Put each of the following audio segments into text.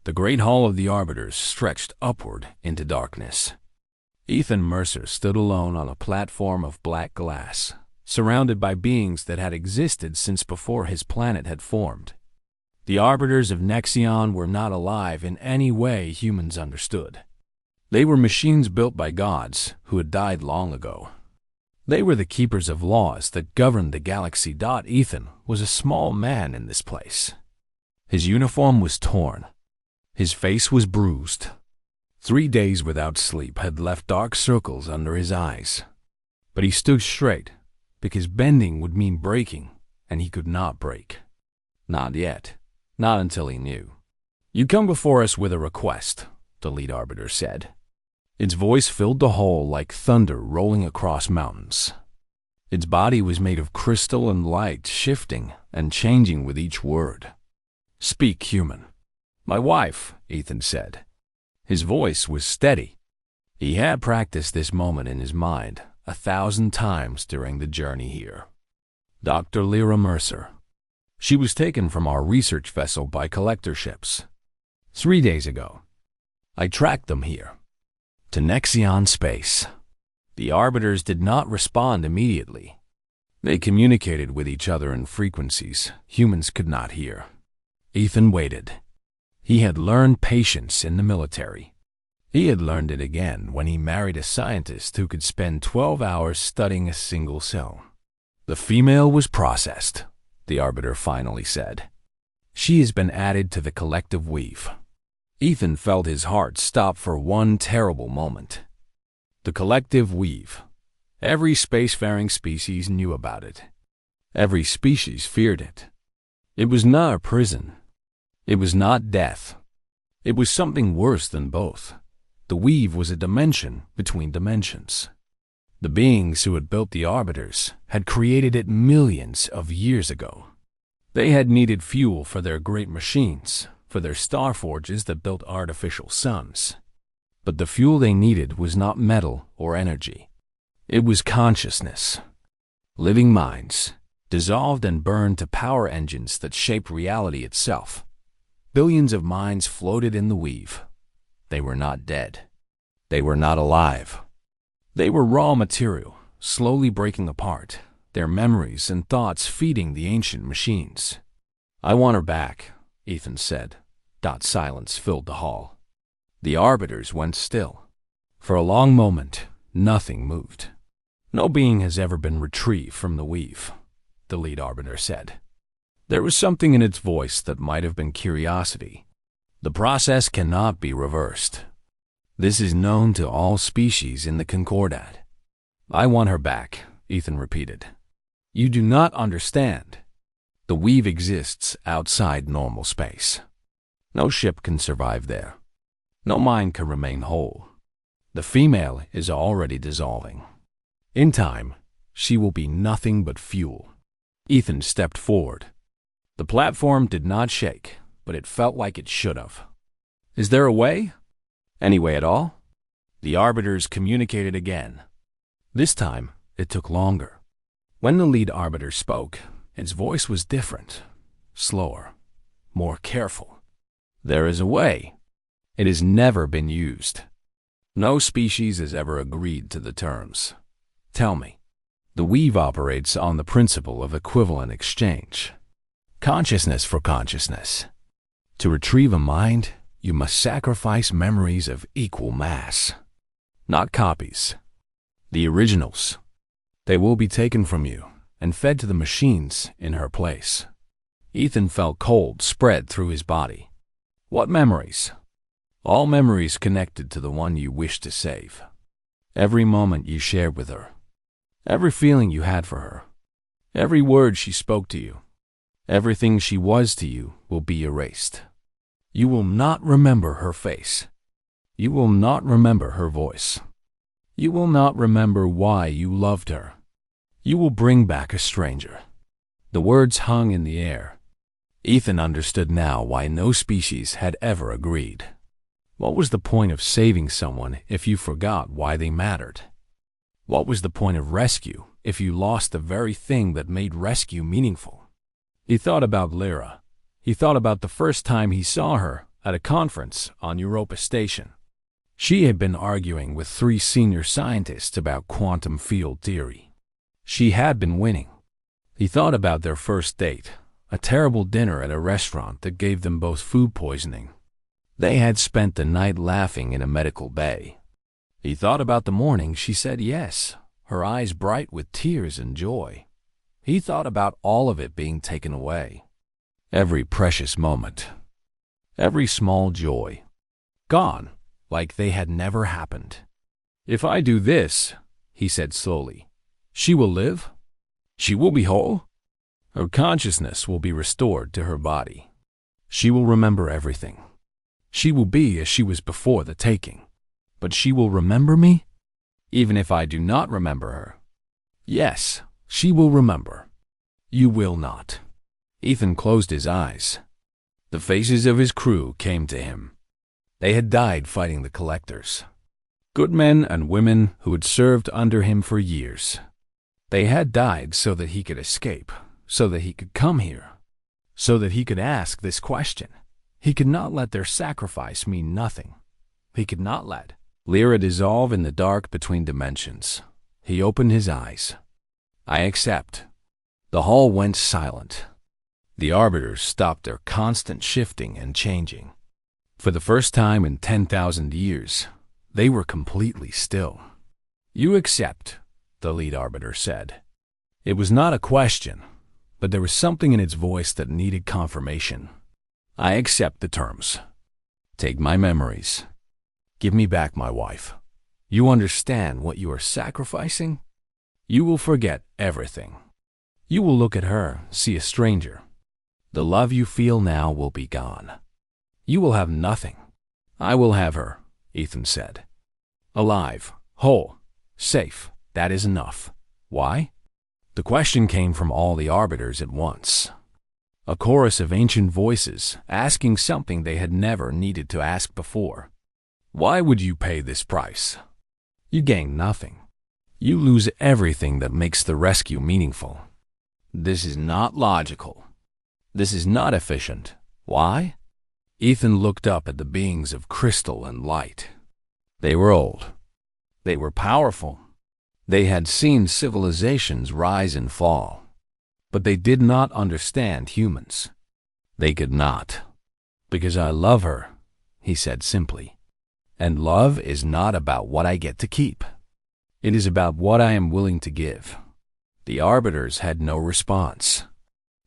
The great hall of the Arbiters stretched upward into darkness. Ethan Mercer stood alone on a platform of black glass, surrounded by beings that had existed since before his planet had formed. The Arbiters of Nexion were not alive in any way humans understood. They were machines built by gods who had died long ago. They were the keepers of laws that governed the galaxy. Ethan was a small man in this place. His uniform was torn. His face was bruised. 3 days without sleep had left dark circles under his eyes. But he stood straight, because bending would mean breaking, and he could not break. Not yet. Not until he knew. "You come before us with a request," the lead arbiter said. Its voice filled the hall like thunder rolling across mountains. Its body was made of crystal and light, shifting and changing with each word. "Speak, human." "My wife," Ethan said. His voice was steady. He had practiced this moment in his mind 1,000 times during the journey here. "Dr. Lyra Mercer. She was taken from our research vessel by collector ships 3 days ago. I tracked them here, to Nexion space." The Arbiters did not respond immediately. They communicated with each other in frequencies humans could not hear. Ethan waited. He had learned patience in the military. He had learned it again when he married a scientist who could spend 12 hours studying a single cell. "The female was processed," the Arbiter finally said. "She has been added to the collective weave." Ethan felt his heart stop for one terrible moment. The collective weave. Every spacefaring species knew about it. Every species feared it. It was not a prison. It was not death. It was something worse than both. The weave was a dimension between dimensions. The beings who had built the Arbiters had created it millions of years ago. They had needed fuel for their great machines, for their star forges that built artificial suns. But the fuel they needed was not metal or energy. It was consciousness. Living minds, dissolved and burned to power engines that shaped reality itself. Billions of minds floated in the weave. They were not dead. They were not alive. They were raw material, slowly breaking apart, their memories and thoughts feeding the ancient machines. "I want her back," Ethan said. Silence filled the hall. The Arbiters went still. For a long moment, nothing moved. "No being has ever been retrieved from the weave," the lead Arbiter said. There was something in its voice that might have been curiosity. "The process cannot be reversed. This is known to all species in the Concordat." "I want her back," Ethan repeated. "You do not understand. The weave exists outside normal space. No ship can survive there. No mind can remain whole. The female is already dissolving. In time, she will be nothing but fuel." Ethan stepped forward. The platform did not shake, but it felt like it should have. "Is there a way? Any way at all?" The Arbiters communicated again. This time, it took longer. When the lead Arbiter spoke, its voice was different, slower, more careful. "There is a way. It has never been used. No species has ever agreed to the terms. Tell me." "The weave operates on the principle of equivalent exchange. Consciousness for consciousness. To retrieve a mind, you must sacrifice memories of equal mass. Not copies. The originals. They will be taken from you and fed to the machines in her place." Ethan felt cold spread through his body. "What memories?" "All memories connected to the one you wish to save. Every moment you shared with her. Every feeling you had for her. Every word she spoke to you. Everything she was to you will be erased. You will not remember her face. You will not remember her voice. You will not remember why you loved her. You will bring back a stranger." The words hung in the air. Ethan understood now why no species had ever agreed. What was the point of saving someone if you forgot why they mattered? What was the point of rescue if you lost the very thing that made rescue meaningful? He thought about Lyra. He thought about the first time he saw her at a conference on Europa Station. She had been arguing with 3 senior scientists about quantum field theory. She had been winning. He thought about their first date, a terrible dinner at a restaurant that gave them both food poisoning. They had spent the night laughing in a medical bay. He thought about the morning she said yes, her eyes bright with tears and joy. He thought about all of it being taken away. Every precious moment. Every small joy. Gone, like they had never happened. "If I do this," he said slowly, "she will live? She will be whole? Her consciousness will be restored to her body. She will remember everything. She will be as she was before the taking. But she will remember me? Even if I do not remember her. Yes, she will remember. You will not." Ethan closed his eyes. The faces of his crew came to him. They had died fighting the collectors. Good men and women who had served under him for years. They had died so that he could escape, so that he could come here, so that he could ask this question. He could not let their sacrifice mean nothing. He could not let Lyra dissolve in the dark between dimensions. He opened his eyes. "I accept." The hall went silent. The arbiters stopped their constant shifting and changing. For the first time in 10,000 years, they were completely still. "You accept," the lead arbiter said. It was not a question, but there was something in its voice that needed confirmation. "I accept the terms. Take my memories. Give me back my wife. You understand what you are sacrificing? You will forget everything. You will look at her, see a stranger. The love you feel now will be gone. You will have nothing. I will have her," Ethan said. "Alive, whole, safe, that is enough. Why?" The question came from all the arbiters at once. A chorus of ancient voices asking something they had never needed to ask before. "Why would you pay this price? You gain nothing. You lose everything that makes the rescue meaningful. This is not logical. This is not efficient. Why?" Ethan looked up at the beings of crystal and light. They were old. They were powerful. They had seen civilizations rise and fall. But they did not understand humans. They could not. "Because I love her," he said simply. "And love is not about what I get to keep. It is about what I am willing to give." The arbiters had no response.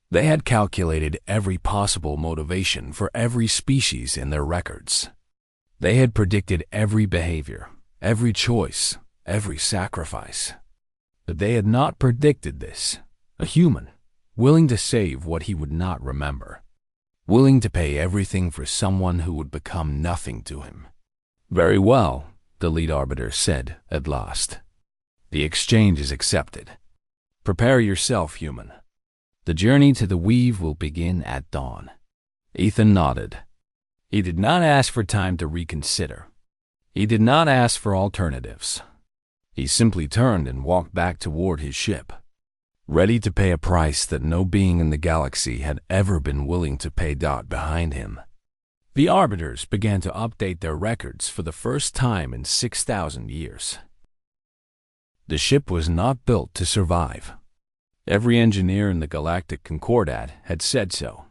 They had calculated every possible motivation for every species in their records. They had predicted every behavior, every choice, every sacrifice. But they had not predicted this. A human, willing to save what he would not remember. Willing to pay everything for someone who would become nothing to him. "Very well," the lead arbiter said at last. "The exchange is accepted. Prepare yourself, human. The journey to the weave will begin at dawn." Ethan nodded. He did not ask for time to reconsider. He did not ask for alternatives. He simply turned and walked back toward his ship, ready to pay a price that no being in the galaxy had ever been willing to pay. Behind him, the arbiters began to update their records for the first time in 6,000 years. The ship was not built to survive. Every engineer in the Galactic Concordat had said so.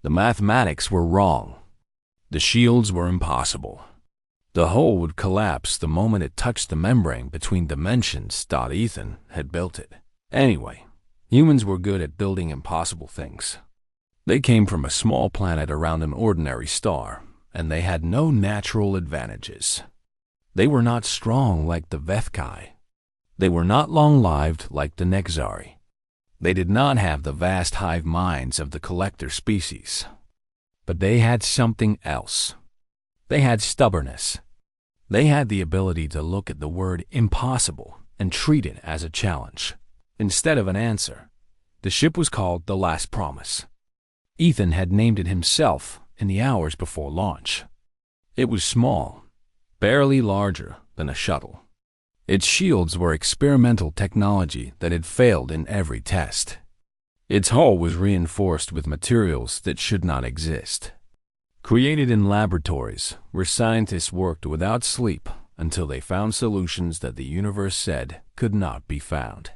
The mathematics were wrong. The shields were impossible. The hull would collapse the moment it touched the membrane between dimensions. Ethan had built it. Anyway, humans were good at building impossible things. They came from a small planet around an ordinary star, and they had no natural advantages. They were not strong like the Vethkai. They were not long-lived like the Nexari. They did not have the vast hive minds of the collector species. But they had something else. They had stubbornness. They had the ability to look at the word impossible and treat it as a challenge, instead of an answer. The ship was called The Last Promise. Ethan had named it himself in the hours before launch. It was small, barely larger than a shuttle. Its shields were experimental technology that had failed in every test. Its hull was reinforced with materials that should not exist. created in laboratories where scientists worked without sleep until they found solutions that the universe said could not be found.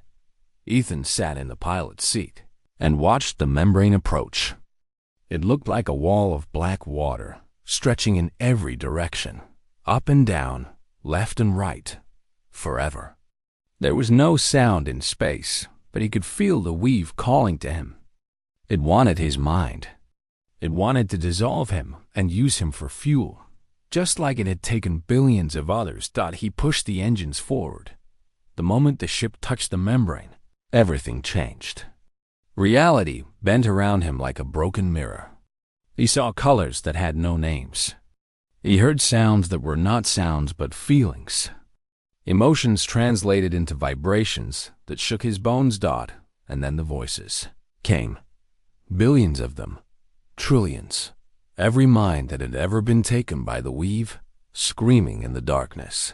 Ethan sat in the pilot's seat and watched the membrane approach. It looked like a wall of black water, stretching in every direction, up and down, left and right, forever. There was no sound in space, but he could feel the weave calling to him. It wanted his mind. It wanted to dissolve him and use him for fuel. Just like it had taken billions of others, he pushed the engines forward. The moment the ship touched the membrane, everything changed. Reality bent around him like a broken mirror. He saw colors that had no names. He heard sounds that were not sounds but feelings. Emotions translated into vibrations that shook his bones. And then the voices came. Billions of them. Trillions. Every mind that had ever been taken by the weave, screaming in the darkness.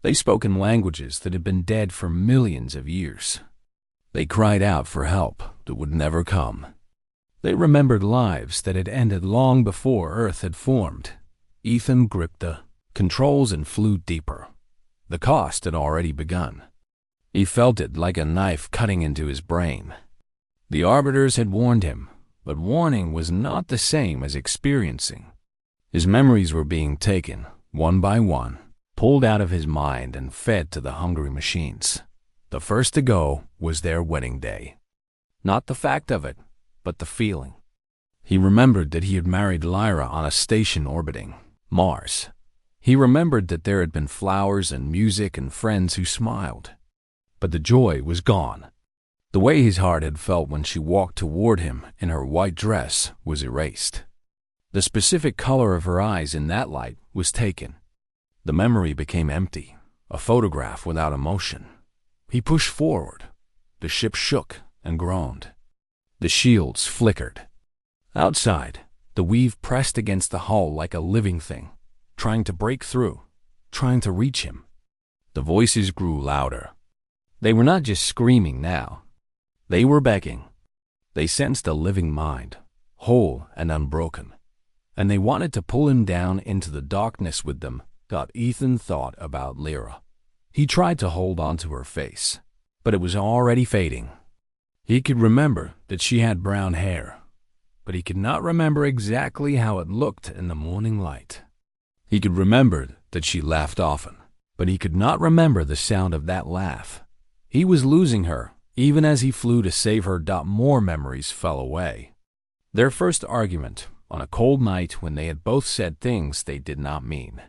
They spoke in languages that had been dead for millions of years. They cried out for help that would never come. They remembered lives that had ended long before Earth had formed. Ethan gripped the controls and flew deeper. The cost had already begun. He felt it like a knife cutting into his brain. The arbiters had warned him, but warning was not the same as experiencing. His memories were being taken, one by one, pulled out of his mind and fed to the hungry machines. The first to go was their wedding day. Not the fact of it, but the feeling. He remembered that he had married Lyra on a station orbiting Mars. He remembered that there had been flowers and music and friends who smiled. But the joy was gone. The way his heart had felt when she walked toward him in her white dress was erased. The specific color of her eyes in that light was taken. The memory became empty, a photograph without emotion. He pushed forward. The ship shook and groaned. The shields flickered. Outside, the weave pressed against the hull like a living thing, trying to break through, trying to reach him. The voices grew louder. They were not just screaming now. They were begging. They sensed a living mind, whole and unbroken, and they wanted to pull him down into the darkness with them. Ethan thought about Lyra. He tried to hold on to her face, but it was already fading. He could remember that she had brown hair, but he could not remember exactly how it looked in the morning light. He could remember that she laughed often, but he could not remember the sound of that laugh. He was losing her. Even as he flew to save her, more memories fell away. Their first argument, on a cold night when they had both said things they did not mean.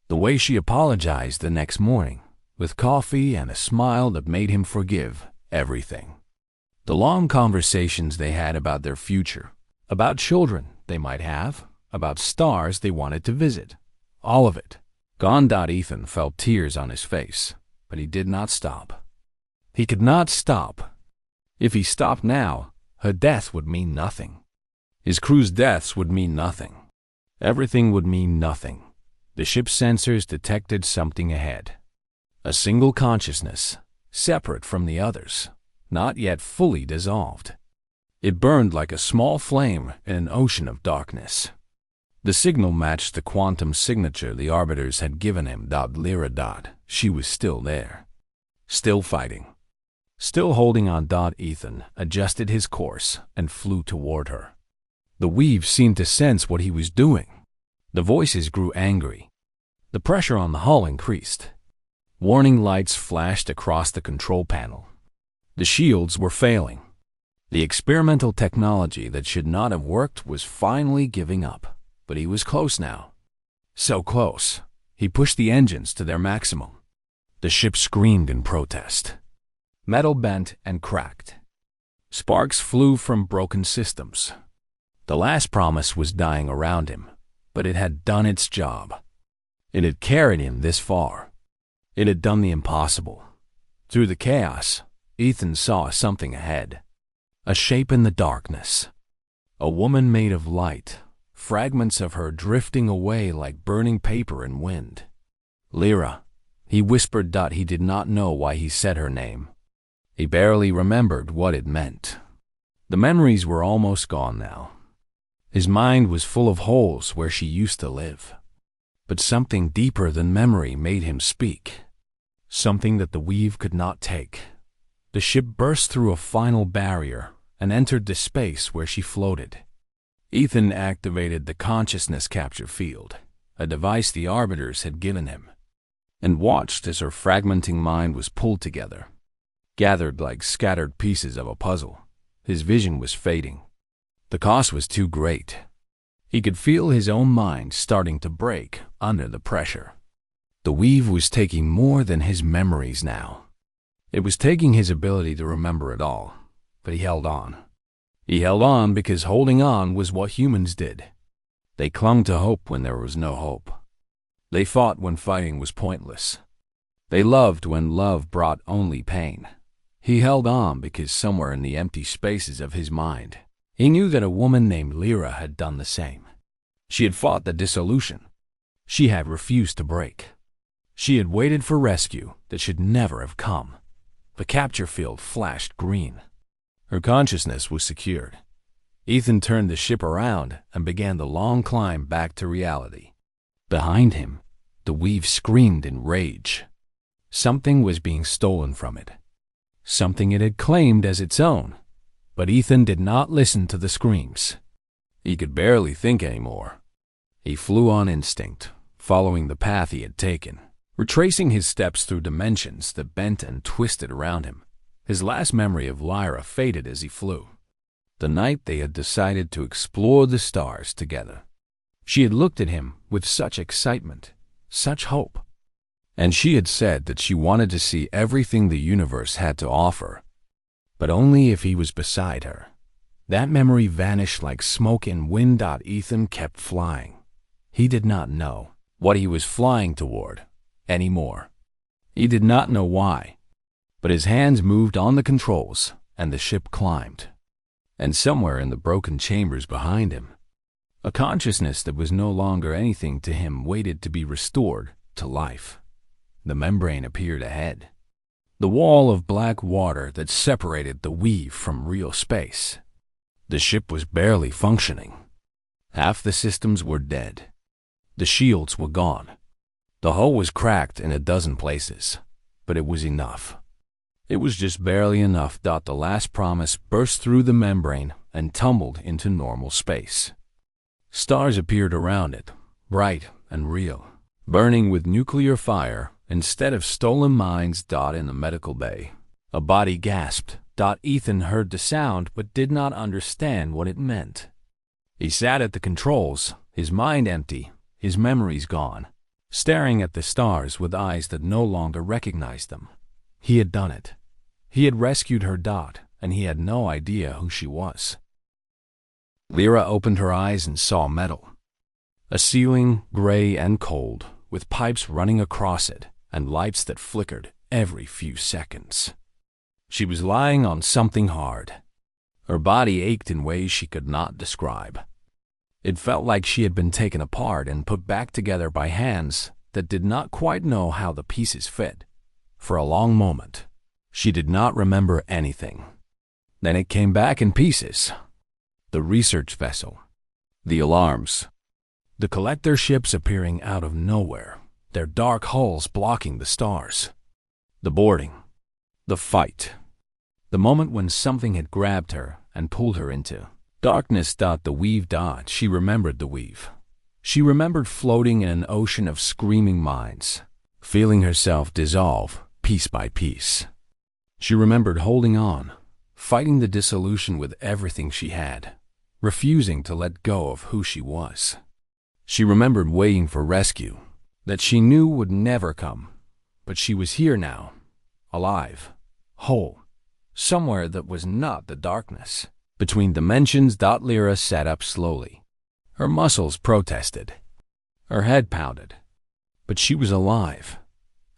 The way she apologized the next morning, with coffee and a smile that made him forgive everything. The long conversations they had about their future, about children they might have, about stars they wanted to visit. All of it. Gone. Ethan felt tears on his face, but he did not stop. He could not stop. If he stopped now, her death would mean nothing. His crew's deaths would mean nothing. Everything would mean nothing. The ship's sensors detected something ahead. A single consciousness, separate from the others, not yet fully dissolved. It burned like a small flame in an ocean of darkness. The signal matched the quantum signature the arbiters had given him. Lyra. She was still there. Still fighting. Still holding on. Ethan adjusted his course and flew toward her. The weave seemed to sense what he was doing. The voices grew angry. The pressure on the hull increased. Warning lights flashed across the control panel. The shields were failing. The experimental technology that should not have worked was finally giving up. But he was close now. So close. He pushed the engines to their maximum. The ship screamed in protest. Metal bent and cracked. Sparks flew from broken systems. The last promise was dying around him, but it had done its job. It had carried him this far. It had done the impossible. Through the chaos, Ethan saw something ahead. A shape in the darkness. A woman made of light, fragments of her drifting away like burning paper in wind. Lyra, he whispered. He did not know why he said her name. He barely remembered what it meant. The memories were almost gone now. His mind was full of holes where she used to live. But something deeper than memory made him speak. Something that the weave could not take. The ship burst through a final barrier and entered the space where she floated. Ethan activated the consciousness capture field, a device the Arbiters had given him, and watched as her fragmenting mind was pulled together, gathered like scattered pieces of a puzzle. His vision was fading. The cost was too great. He could feel his own mind starting to break under the pressure. The weave was taking more than his memories now. It was taking his ability to remember it all, but he held on. He held on because holding on was what humans did. They clung to hope when there was no hope. They fought when fighting was pointless. They loved when love brought only pain. He held on because somewhere in the empty spaces of his mind, he knew that a woman named Lyra had done the same. She had fought the dissolution. She had refused to break. She had waited for rescue that should never have come. The capture field flashed green. Her consciousness was secured. Ethan turned the ship around and began the long climb back to reality. Behind him, the weave screamed in rage. Something was being stolen from it. Something it had claimed as its own. But Ethan did not listen to the screams. He could barely think anymore. He flew on instinct, following the path he had taken, retracing his steps through dimensions that bent and twisted around him. His last memory of Lyra faded as he flew. The night they had decided to explore the stars together. She had looked at him with such excitement, such hope. And she had said that she wanted to see everything the universe had to offer, but only if he was beside her. That memory vanished like smoke in wind. Ethan kept flying. He did not know what he was flying toward anymore. He did not know why, but his hands moved on the controls and the ship climbed. And somewhere in the broken chambers behind him, a consciousness that was no longer anything to him waited to be restored to life. The membrane appeared ahead. The wall of black water that separated the weave from real space. The ship was barely functioning. Half the systems were dead. The shields were gone. The hull was cracked in a dozen places, but it was enough. It was just barely enough. The last promise burst through the membrane and tumbled into normal space. Stars appeared around it, bright and real, burning with nuclear fire instead of stolen mines. In the medical bay, a body gasped. Ethan heard the sound but did not understand what it meant. He sat at the controls, his mind empty, his memories gone, staring at the stars with eyes that no longer recognized them. He had done it. He had rescued her. And he had no idea who she was. Lyra opened her eyes and saw metal. A ceiling, gray and cold, with pipes running across it and lights that flickered every few seconds. She was lying on something hard. Her body ached in ways she could not describe. It felt like she had been taken apart and put back together by hands that did not quite know how the pieces fit. For a long moment, she did not remember anything. Then it came back in pieces. The research vessel, the alarms, the collector ships appearing out of nowhere, their dark hulls blocking the stars, the boarding, the fight, the moment when something had grabbed her and pulled her into darkness. The weave. She remembered the weave. She remembered floating in an ocean of screaming minds, feeling herself dissolve piece by piece. She remembered holding on, fighting the dissolution with everything she had, refusing to let go of who she was. She remembered waiting for rescue that she knew would never come, but she was here now, alive, whole, somewhere that was not the darkness. Between dimensions. Lyra sat up slowly. Her muscles protested. Her head pounded. But she was alive,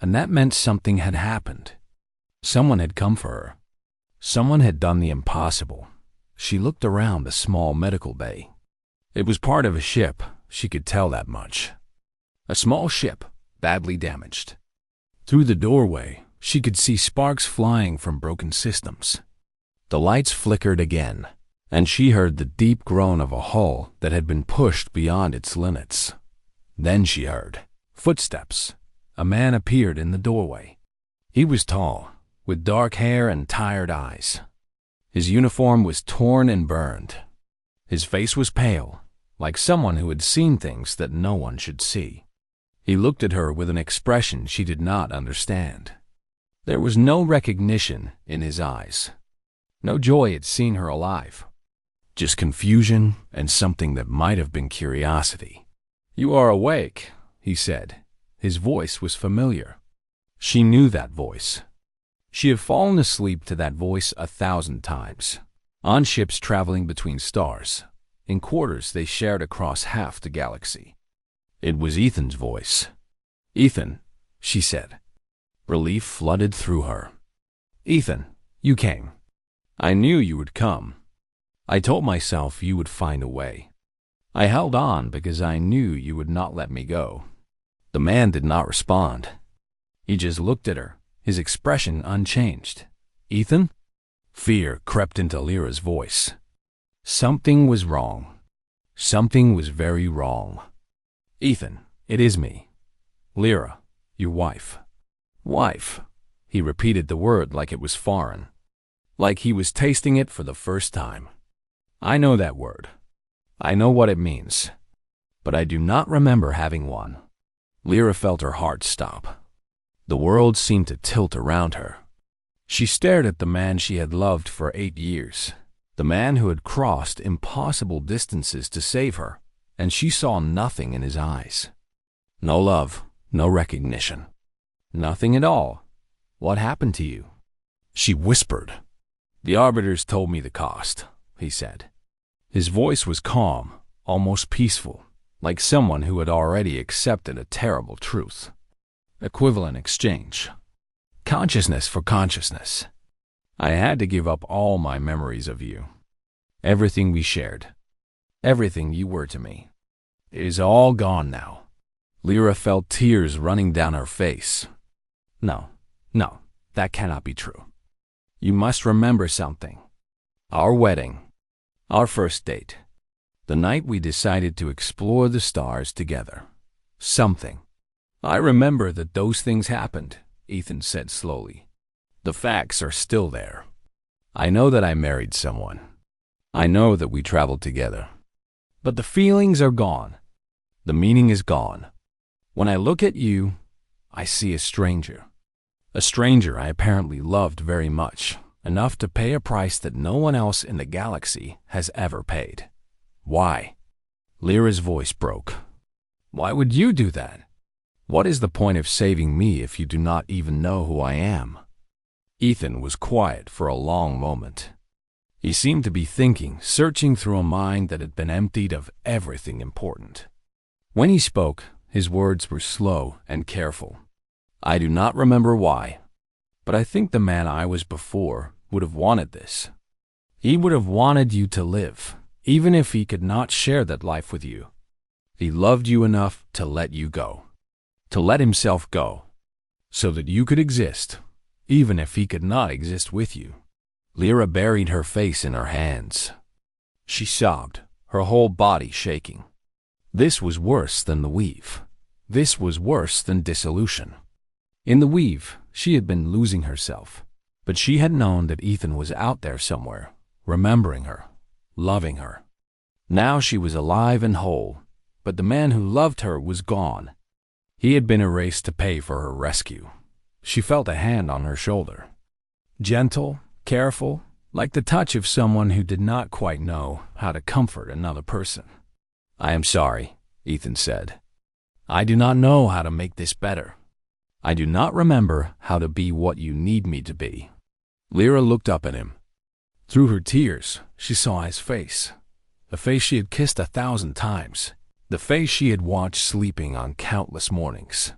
and that meant something had happened. Someone had come for her. Someone had done the impossible. She looked around the small medical bay. It was part of a ship, she could tell that much. A small ship, badly damaged. Through the doorway, she could see sparks flying from broken systems. The lights flickered again. and she heard the deep groan of a hull that had been pushed beyond its limits. Then she heard footsteps. A man appeared in the doorway. He was tall, with dark hair and tired eyes. His uniform was torn and burned. His face was pale, like someone who had seen things that no one should see. He looked at her with an expression she did not understand. There was no recognition in his eyes, no joy at seeing her alive, just confusion and something that might have been curiosity. "You are awake," he said. His voice was familiar. She knew that voice. She had fallen asleep to that voice 1,000 times, on ships traveling between stars, in quarters they shared across half the galaxy. It was Ethan's voice. "Ethan," she said. Relief flooded through her. "Ethan, you came. I knew you would come. I told myself you would find a way. I held on because I knew you would not let me go." The man did not respond. He just looked at her, his expression unchanged. "Ethan?" Fear crept into Lyra's voice. Something was wrong. Something was very wrong. "Ethan, it is me. Lyra, your wife." "Wife." He repeated the word like it was foreign, like he was tasting it for the first time. "I know that word. I know what it means. But I do not remember having one." Lyra felt her heart stop. The world seemed to tilt around her. She stared at the man she had loved for 8 years, the man who had crossed impossible distances to save her, and she saw nothing in his eyes. No love, no recognition. Nothing at all. "What happened to you?" She whispered. "The arbiters told me the cost," he said. His voice was calm, almost peaceful, like someone who had already accepted a terrible truth. Equivalent exchange. Consciousness for consciousness. I had to give up all my memories of you. Everything we shared. Everything you were to me. It is all gone now. Lyra felt tears running down her face. No, that cannot be true. You must remember something. Our wedding. Our first date. The night we decided to explore the stars together. Something. I remember that those things happened, Ethan said slowly. The facts are still there. I know that I married someone. I know that we traveled together. But the feelings are gone. The meaning is gone. When I look at you, I see a stranger. A stranger I apparently loved very much, enough to pay a price that no one else in the galaxy has ever paid. Why? Lyra's voice broke. Why would you do that? What is the point of saving me if you do not even know who I am? Ethan was quiet for a long moment. He seemed to be thinking, searching through a mind that had been emptied of everything important. When he spoke, his words were slow and careful. I do not remember why, but I think the man I was before would have wanted this. He would have wanted you to live, even if he could not share that life with you. He loved you enough to let you go, to let himself go, so that you could exist, even if he could not exist with you. Lyra buried her face in her hands. She sobbed, her whole body shaking. This was worse than the weave. This was worse than dissolution. In the weave, she had been losing herself, but she had known that Ethan was out there somewhere, remembering her, loving her. Now she was alive and whole, but the man who loved her was gone. He had been erased to pay for her rescue. She felt a hand on her shoulder. Gentle, careful, like the touch of someone who did not quite know how to comfort another person. I am sorry, Ethan said. I do not know how to make this better. I do not remember how to be what you need me to be. Lyra looked up at him. Through her tears, she saw his face, the face she had kissed 1,000 times, the face she had watched sleeping on countless mornings.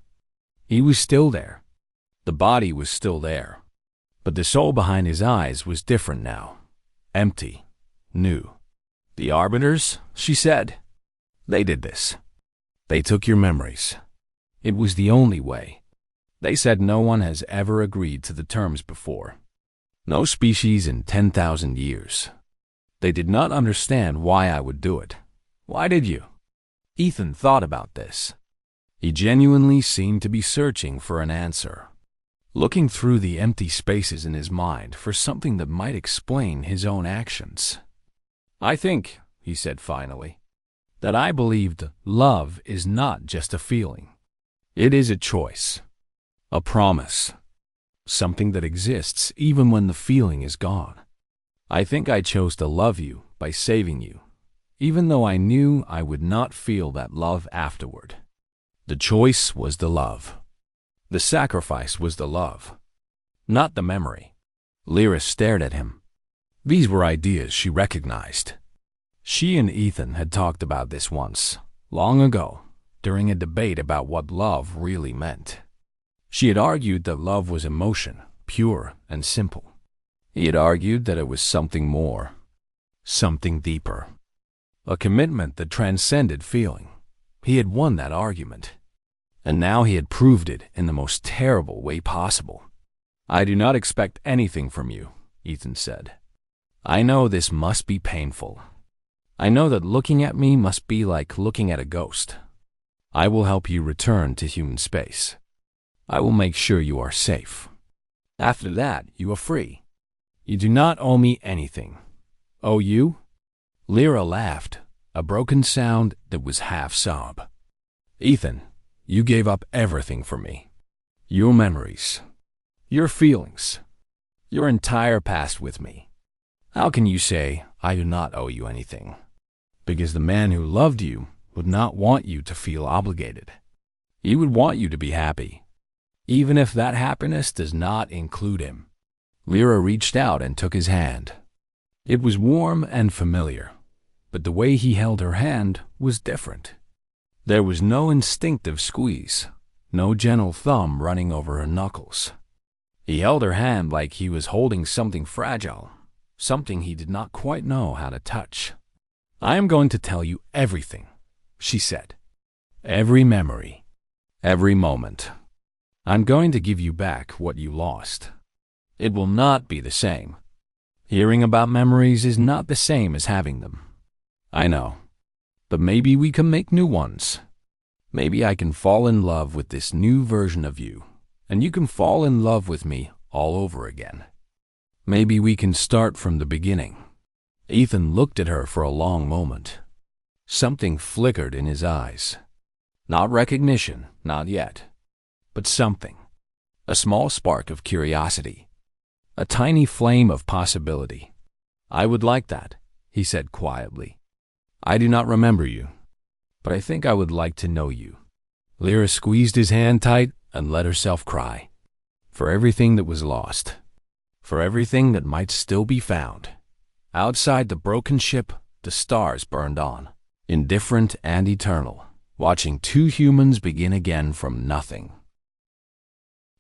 He was still there. The body was still there. But the soul behind his eyes was different now. Empty. New. The arbiters, she said. They did this. They took your memories. It was the only way. They said no one has ever agreed to the terms before. No species in 10,000 years. They did not understand why I would do it. Why did you? Ethan thought about this. He genuinely seemed to be searching for an answer, looking through the empty spaces in his mind for something that might explain his own actions. I think, he said finally, that I believed love is not just a feeling. It is a choice, a promise, something that exists even when the feeling is gone. I think I chose to love you by saving you, even though I knew I would not feel that love afterward. The choice was the love. The sacrifice was the love, not the memory. Lyra stared at him. These were ideas she recognized. She and Ethan had talked about this once, long ago, during a debate about what love really meant. She had argued that love was emotion, pure and simple. He had argued that it was something more, something deeper, a commitment that transcended feeling. He had won that argument, and now he had proved it in the most terrible way possible. I do not expect anything from you, Ethan said. I know this must be painful. I know that looking at me must be like looking at a ghost. I will help you return to human space. I will make sure you are safe. After that, you are free. You do not owe me anything. Owe you? Lyra laughed, a broken sound that was half sob. Ethan, you gave up everything for me. Your memories, your feelings, your entire past with me. How can you say I do not owe you anything? Because the man who loved you would not want you to feel obligated. He would want you to be happy, even if that happiness does not include him. Lyra reached out and took his hand. It was warm and familiar, but the way he held her hand was different. There was no instinctive squeeze, no gentle thumb running over her knuckles. He held her hand like he was holding something fragile, something he did not quite know how to touch. I am going to tell you everything, she said. Every memory, every moment. I'm going to give you back what you lost. It will not be the same. Hearing about memories is not the same as having them. I know, but maybe we can make new ones. Maybe I can fall in love with this new version of you, and you can fall in love with me all over again. Maybe we can start from the beginning. Ethan looked at her for a long moment. Something flickered in his eyes. Not recognition, not yet, but something. A small spark of curiosity. A tiny flame of possibility. I would like that, he said quietly. I do not remember you, but I think I would like to know you. Lyra squeezed his hand tight and let herself cry. For everything that was lost. For everything that might still be found. Outside the broken ship, the stars burned on, indifferent and eternal, watching two humans begin again from nothing.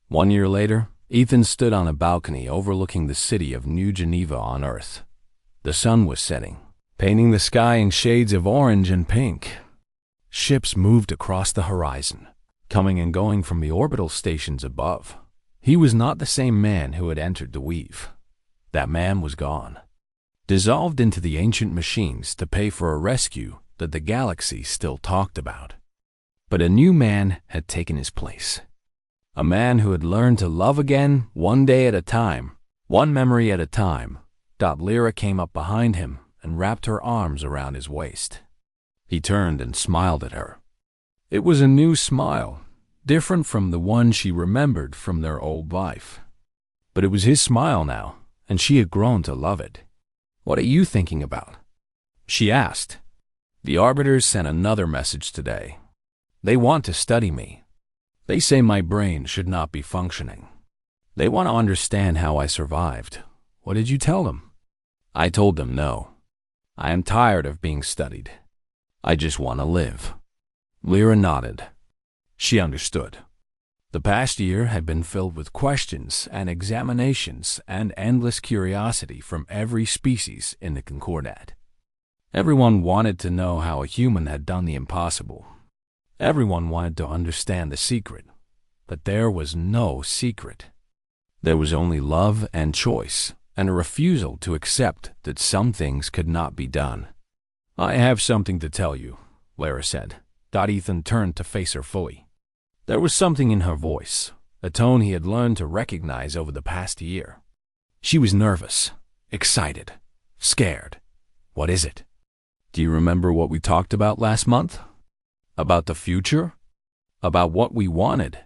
1 year later, Ethan stood on a balcony overlooking the city of New Geneva on Earth. The sun was setting, painting the sky in shades of orange and pink. Ships moved across the horizon, coming and going from the orbital stations above. He was not the same man who had entered the weave. That man was gone, dissolved into the ancient machines to pay for a rescue that the galaxy still talked about. But a new man had taken his place. A man who had learned to love again, one day at a time, one memory at a time. Lyra came up behind him and wrapped her arms around his waist. He turned and smiled at her. It was a new smile, different from the one she remembered from their old life. But it was his smile now, and she had grown to love it. What are you thinking about? She asked. The Arbiters sent another message today. They want to study me. They say my brain should not be functioning. They want to understand how I survived. What did you tell them? I told them no. I am tired of being studied. I just want to live. Lyra nodded. She understood. The past year had been filled with questions and examinations and endless curiosity from every species in the Concordat. Everyone wanted to know how a human had done the impossible. Everyone wanted to understand the secret, but there was no secret. There was only love and choice, and a refusal to accept that some things could not be done. "I have something to tell you," Lara said. Ethan turned to face her fully. There was something in her voice, a tone he had learned to recognize over the past year. She was nervous, excited, scared. "What is it?" "Do you remember what we talked about last month? About the future? About what we wanted?"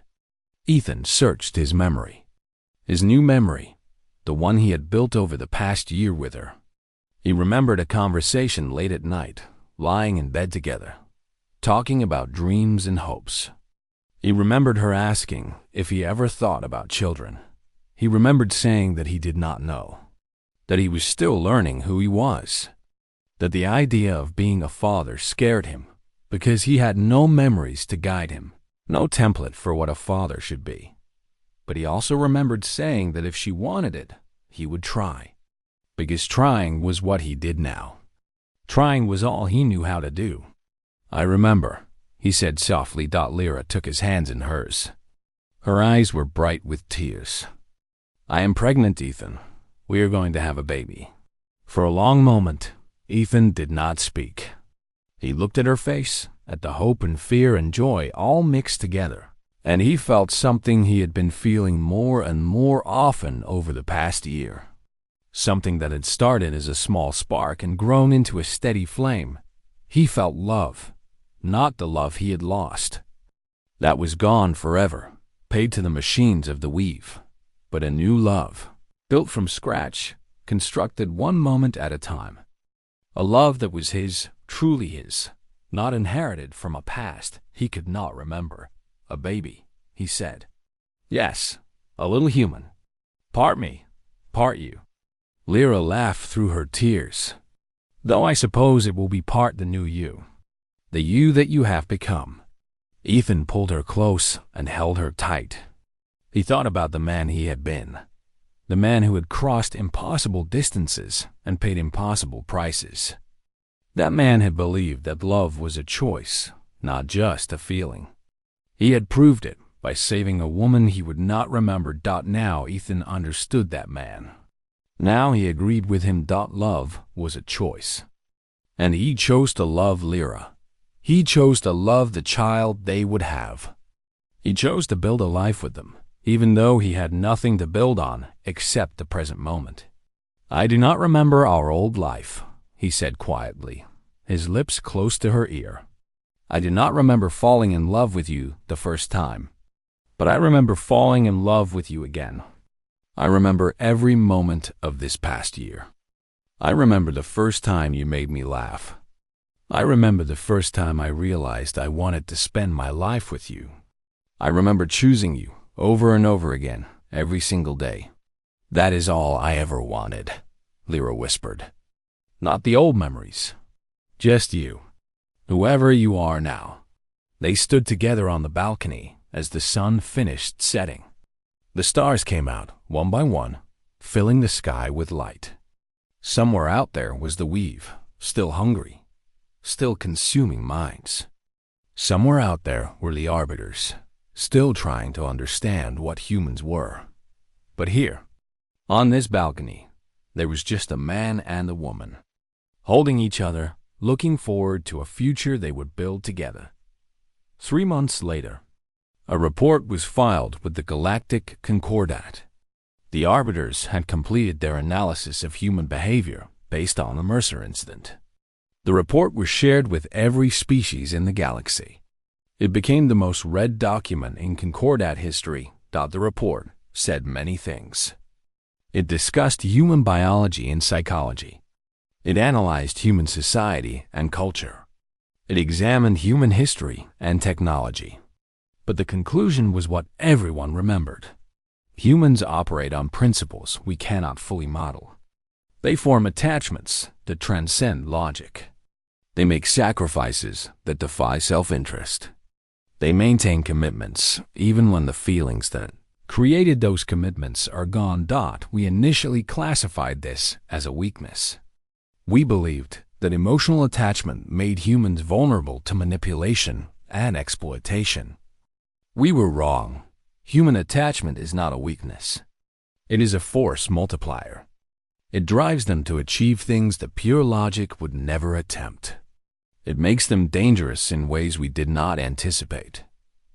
Ethan searched his memory. His new memory, the one he had built over the past year with her. He remembered a conversation late at night, lying in bed together, talking about dreams and hopes. He remembered her asking if he ever thought about children. He remembered saying that he did not know, that he was still learning who he was, that the idea of being a father scared him because he had no memories to guide him, no template for what a father should be. But he also remembered saying that if she wanted it, he would try, because trying was what he did now. Trying was all he knew how to do. "I remember," he said softly. Lyra took his hands in hers. Her eyes were bright with tears. "I am pregnant, Ethan. We are going to have a baby." For a long moment, Ethan did not speak. He looked at her face, at the hope and fear and joy all mixed together, and he felt something he had been feeling more and more often over the past year. Something that had started as a small spark and grown into a steady flame. He felt love, not the love he had lost. That was gone forever, paid to the machines of the weave, but a new love, built from scratch, constructed one moment at a time. A love that was his, truly his, not inherited from a past he could not remember. "A baby," he said. "Yes, a little human. Part me, part you." Lyra laughed through her tears. "Though I suppose it will be part the new you, the you that you have become." Ethan pulled her close and held her tight. He thought about the man he had been, the man who had crossed impossible distances and paid impossible prices. That man had believed that love was a choice, not just a feeling. He had proved it by saving a woman he would not remember. Now Ethan understood that man. Now he agreed with him. Love was a choice. And he chose to love Lyra. He chose to love the child they would have. He chose to build a life with them, even though he had nothing to build on except the present moment. "I do not remember our old life," he said quietly, his lips close to her ear. "I do not remember falling in love with you the first time, but I remember falling in love with you again. I remember every moment of this past year. I remember the first time you made me laugh. I remember the first time I realized I wanted to spend my life with you. I remember choosing you over and over again, every single day. That is all I ever wanted," Lyra whispered. "Not the old memories. Just you. Whoever you are now." They stood together on the balcony as the sun finished setting. The stars came out, one by one, filling the sky with light. Somewhere out there was the weave, still hungry, still consuming minds. Somewhere out there were the arbiters, still trying to understand what humans were. But here, on this balcony, there was just a man and a woman, holding each other, looking forward to a future they would build together. 3 months later, a report was filed with the Galactic Concordat. The arbiters had completed their analysis of human behavior based on the Mercer incident. The report was shared with every species in the galaxy. It became the most read document in Concordat history. The report said many things. It discussed human biology and psychology. It analyzed human society and culture. It examined human history and technology. But the conclusion was what everyone remembered. Humans operate on principles we cannot fully model. They form attachments that transcend logic. They make sacrifices that defy self-interest. They maintain commitments even when the feelings that created those commitments are gone. We initially classified this as a weakness. We believed that emotional attachment made humans vulnerable to manipulation and exploitation. We were wrong. Human attachment is not a weakness. It is a force multiplier. It drives them to achieve things that pure logic would never attempt. It makes them dangerous in ways we did not anticipate.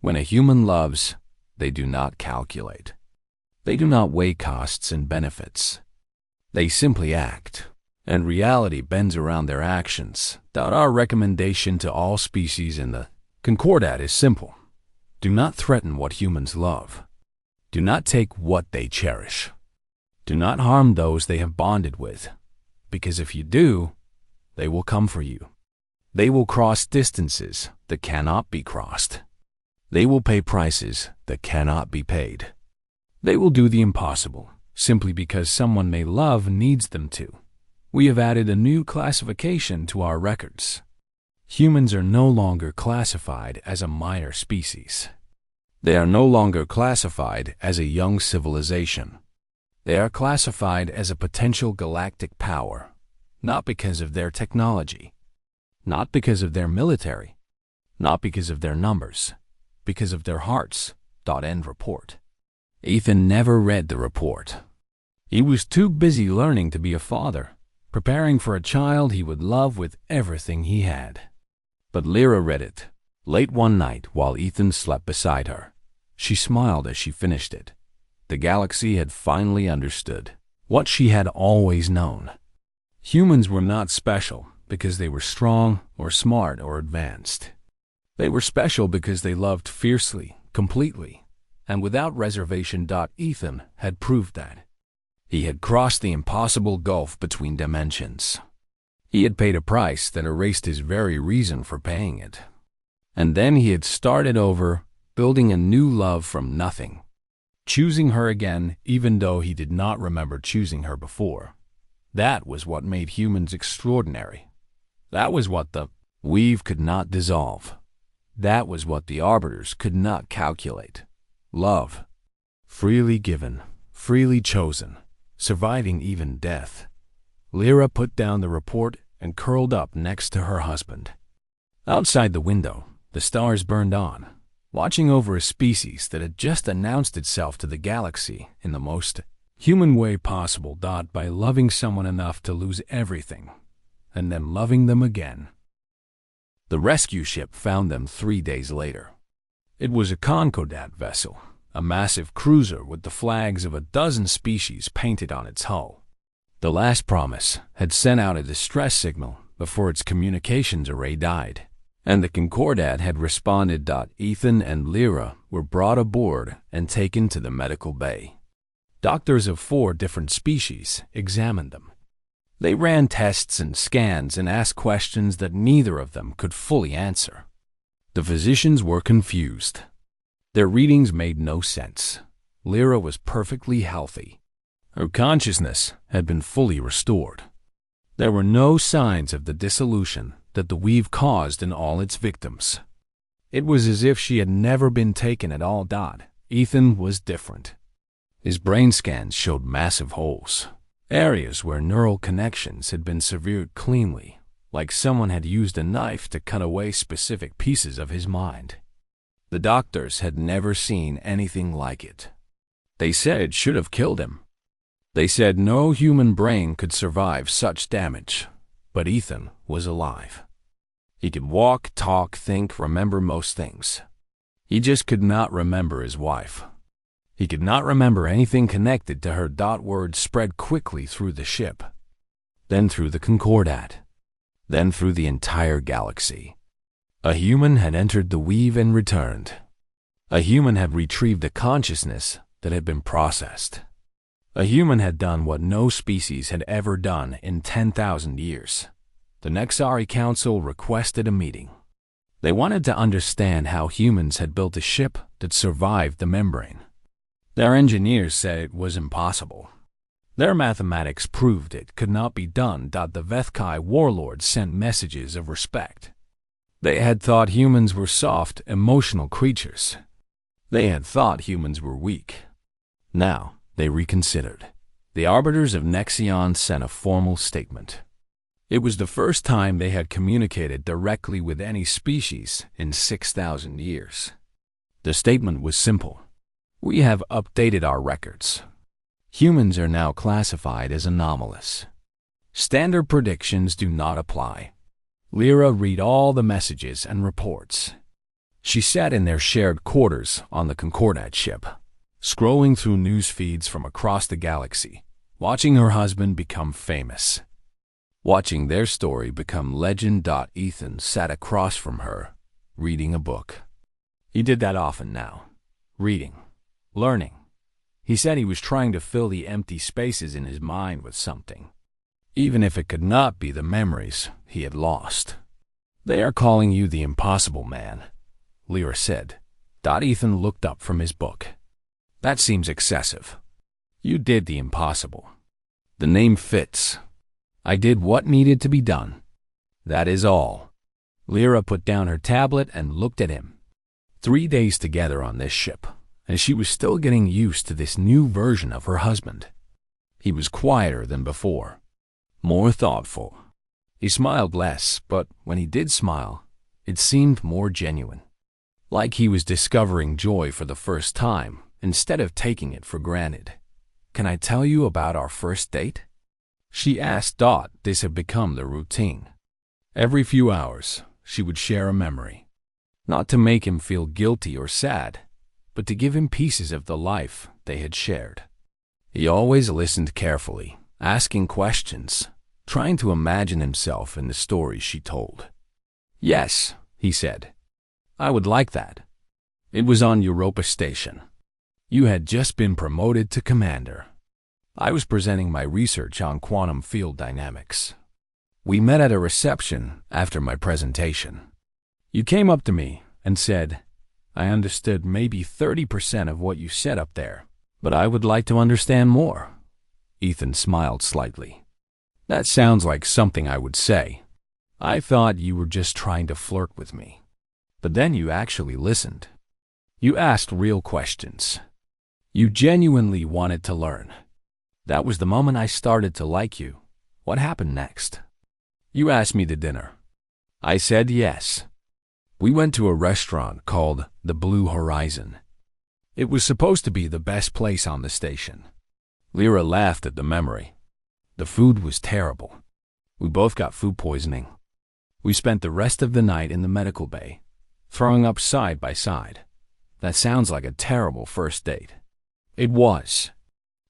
When a human loves, they do not calculate. They do not weigh costs and benefits. They simply act, and reality bends around their actions. Our recommendation to all species in the Concordat is simple. Do not threaten what humans love. Do not take what they cherish. Do not harm those they have bonded with, because if you do, they will come for you. They will cross distances that cannot be crossed. They will pay prices that cannot be paid. They will do the impossible, simply because someone they love needs them to. We have added a new classification to our records. Humans are no longer classified as a minor species. They are no longer classified as a young civilization. They are classified as a potential galactic power, not because of their technology, not because of their military, not because of their numbers, because of their hearts. End report. Ethan never read the report. He was too busy learning to be a father, preparing for a child he would love with everything he had. But Lyra read it, late one night while Ethan slept beside her. She smiled as she finished it. The galaxy had finally understood what she had always known. Humans were not special because they were strong or smart or advanced. They were special because they loved fiercely, completely, and without reservation. Ethan had proved that. He had crossed the impossible gulf between dimensions. He had paid a price that erased his very reason for paying it. And then he had started over, building a new love from nothing. Choosing her again, even though he did not remember choosing her before. That was what made humans extraordinary. That was what the weave could not dissolve. That was what the arbiters could not calculate. Love. Freely given, freely chosen, surviving even death. Lyra put down the report and curled up next to her husband. Outside the window, the stars burned on, watching over a species that had just announced itself to the galaxy in the most human way possible. By loving someone enough to lose everything, and then loving them again. The rescue ship found them 3 days later. It was a Concordat vessel, a massive cruiser with the flags of a dozen species painted on its hull. The last Promise had sent out a distress signal before its communications array died, and the Concordat had responded. Ethan and Lyra were brought aboard and taken to the medical bay. Doctors of 4 different species examined them. They ran tests and scans and asked questions that neither of them could fully answer. The physicians were confused. Their readings made no sense. Lyra was perfectly healthy. Her consciousness had been fully restored. There were no signs of the dissolution that the weave caused in all its victims. It was as if she had never been taken at all. Ethan was different. His brain scans showed massive holes, areas where neural connections had been severed cleanly, like someone had used a knife to cut away specific pieces of his mind. The doctors had never seen anything like it. They said it should have killed him. They said no human brain could survive such damage, but Ethan was alive. He could walk, talk, think, remember most things. He just could not remember his wife. He could not remember anything connected to her. Word spread quickly through the ship, then through the Concordat, then through the entire galaxy. A human had entered the weave and returned. A human had retrieved a consciousness that had been processed. A human had done what no species had ever done in 10,000 years. The Nexari Council requested a meeting. They wanted to understand how humans had built a ship that survived the membrane. Their engineers said it was impossible. Their mathematics proved it could not be done. The Vethkai warlords sent messages of respect. They had thought humans were soft, emotional creatures. They had thought humans were weak. Now, they reconsidered. The arbiters of Nexion sent a formal statement. It was the first time they had communicated directly with any species in 6,000 years. The statement was simple. We have updated our records. Humans are now classified as anomalous. Standard predictions do not apply. Lyra read all the messages and reports. She sat in their shared quarters on the Concordat ship, scrolling through news feeds from across the galaxy, watching her husband become famous. Watching their story become legend. Ethan sat across from her, reading a book. He did that often now. Reading. Learning. He said he was trying to fill the empty spaces in his mind with something, even if it could not be the memories he had lost. "They are calling you the Impossible Man," Lyra said. Ethan looked up from his book. "That seems excessive. You did the impossible. The name fits. I did what needed to be done. That is all." Lyra put down her tablet and looked at him. 3 days together on this ship, and she was still getting used to this new version of her husband. He was quieter than before, more thoughtful. He smiled less, but when he did smile, it seemed more genuine, like he was discovering joy for the first time instead of taking it for granted. "Can I tell you about our first date?" she asked. This had become the routine. Every few hours, she would share a memory, not to make him feel guilty or sad, but to give him pieces of the life they had shared. He always listened carefully, asking questions, trying to imagine himself in the stories she told. "Yes," he said. "I would like that." It was on Europa Station. You had just been promoted to commander. I was presenting my research on quantum field dynamics. We met at a reception after my presentation. You came up to me and said, "I understood maybe 30% of what you said up there, but I would like to understand more." Ethan smiled slightly. "That sounds like something I would say. I thought you were just trying to flirt with me. But then you actually listened. You asked real questions. You genuinely wanted to learn. That was the moment I started to like you. What happened next?" "You asked me to dinner. I said yes. We went to a restaurant called the Blue Horizon. It was supposed to be the best place on the station." Lyra laughed at the memory. "The food was terrible. We both got food poisoning. We spent the rest of the night in the medical bay, throwing up side by side. That sounds like a terrible first date." It was.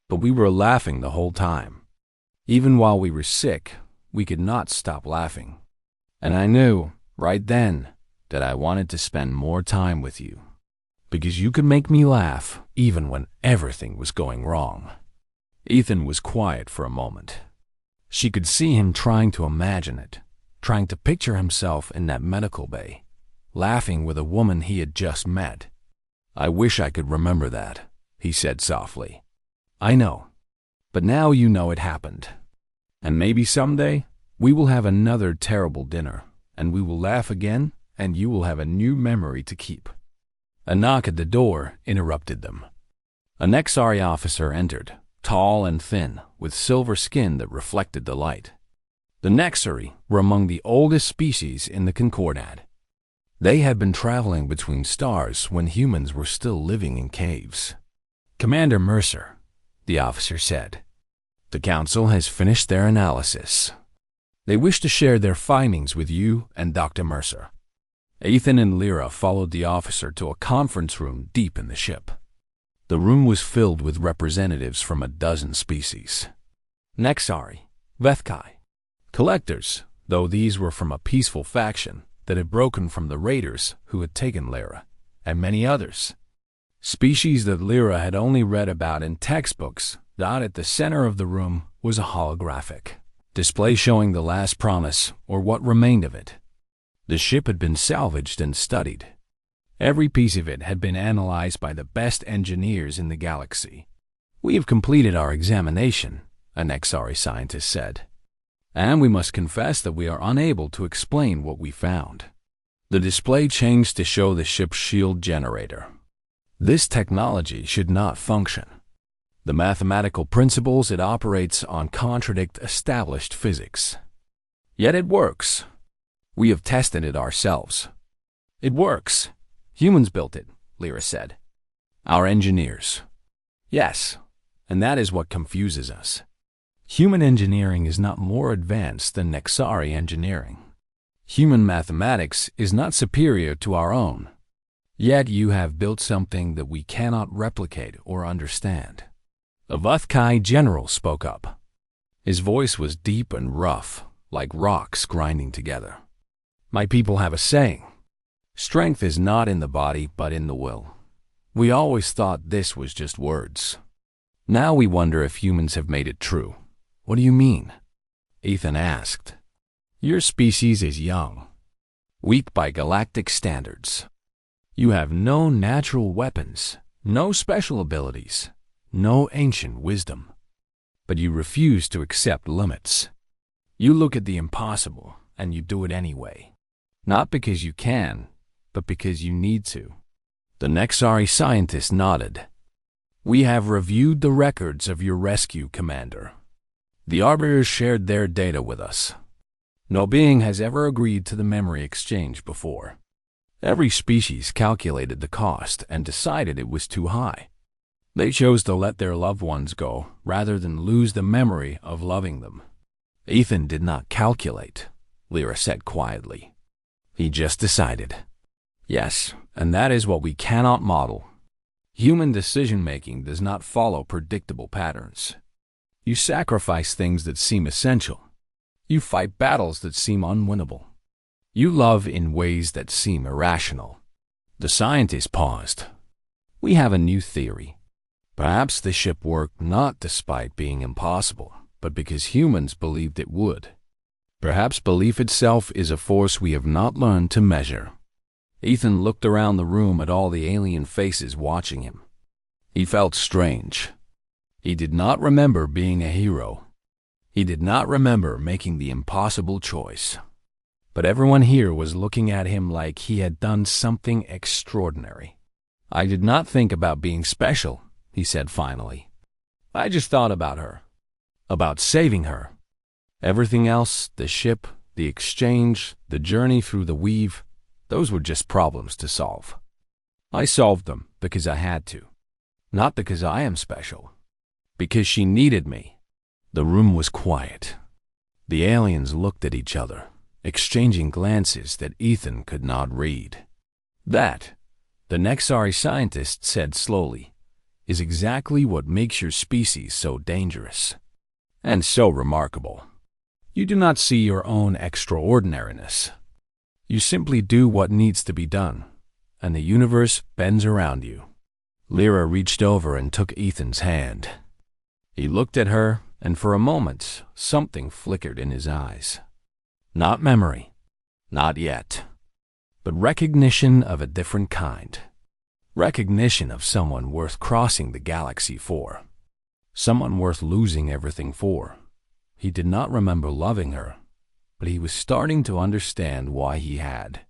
But we were laughing the whole time. Even while we were sick, we could not stop laughing. And I knew, right then, that I wanted to spend more time with you, because you could make me laugh even when everything was going wrong. Ethan was quiet for a moment. She could see him trying to imagine it, trying to picture himself in that medical bay, laughing with a woman he had just met. "I wish I could remember that," he said softly. "I know, but now you know it happened. And maybe someday we will have another terrible dinner, and we will laugh again, and you will have a new memory to keep." A knock at the door interrupted them. An XRE officer entered, tall and thin, with silver skin that reflected the light. The Nexari were among the oldest species in the Concordat. They had been traveling between stars when humans were still living in caves. "Commander Mercer," the officer said, "the Council has finished their analysis. They wish to share their findings with you and Dr. Mercer." Ethan and Lyra followed the officer to a conference room deep in the ship. The room was filled with representatives from a dozen species. Nexari, Vethkai, collectors, though these were from a peaceful faction that had broken from the raiders who had taken Lyra, and many others. Species that Lyra had only read about in textbooks. At the center of the room was a holographic display showing the last promise, or what remained of it. The ship had been salvaged and studied. Every piece of it had been analyzed by the best engineers in the galaxy. "We have completed our examination," an XRE scientist said, "and we must confess that we are unable to explain what we found." The display changed to show the ship's shield generator. This technology should not function. The mathematical principles it operates on contradict established physics. Yet it works. We have tested it ourselves. "It works. Humans built it," Lyra said. "Our engineers." "Yes, And that is what confuses us. Human engineering is not more advanced than Nexari engineering. Human mathematics is not superior to our own. Yet you have built something that we cannot replicate or understand. A Vuthkai general spoke up. His voice was deep and rough, like rocks grinding together. My people have a saying. Strength is not in the body, but in the will. We always thought this was just words. Now we wonder if humans have made it true. What do you mean? Ethan asked. Your species is young, weak by galactic standards. You have no natural weapons, no special abilities, no ancient wisdom. But you refuse to accept limits. You look at the impossible, and you do it anyway. Not because you can, but because you need to. The Nexari scientist nodded. We have reviewed the records of your rescue, Commander. The Arbiters shared their data with us. No being has ever agreed to the memory exchange before. Every species calculated the cost and decided it was too high. They chose to let their loved ones go rather than lose the memory of loving them. Ethan did not calculate, Lyra said quietly. He just decided. Yes, and that is what we cannot model. Human decision-making does not follow predictable patterns. You sacrifice things that seem essential. You fight battles that seem unwinnable. You love in ways that seem irrational. The scientist paused. We have a new theory. Perhaps the ship worked not despite being impossible, but because humans believed it would. Perhaps belief itself is a force we have not learned to measure. Ethan looked around the room at all the alien faces watching him. He felt strange. He did not remember being a hero. He did not remember making the impossible choice. But everyone here was looking at him like he had done something extraordinary. I did not think about being special, he said finally. I just thought about her. About saving her. Everything else, the ship, the exchange, the journey through the weave, those were just problems to solve. I solved them because I had to. Not because I am special. Because she needed me. The room was quiet. The aliens looked at each other, exchanging glances that Ethan could not read. That, the Nexari scientist said slowly, is exactly what makes your species so dangerous. And so remarkable. You do not see your own extraordinariness. You simply do what needs to be done, and the universe bends around you. Lyra reached over and took Ethan's hand. He looked at her, and for a moment, something flickered in his eyes. Not memory, not yet, but recognition of a different kind. Recognition of someone worth crossing the galaxy for. Someone worth losing everything for. He did not remember loving her, but he was starting to understand why he had.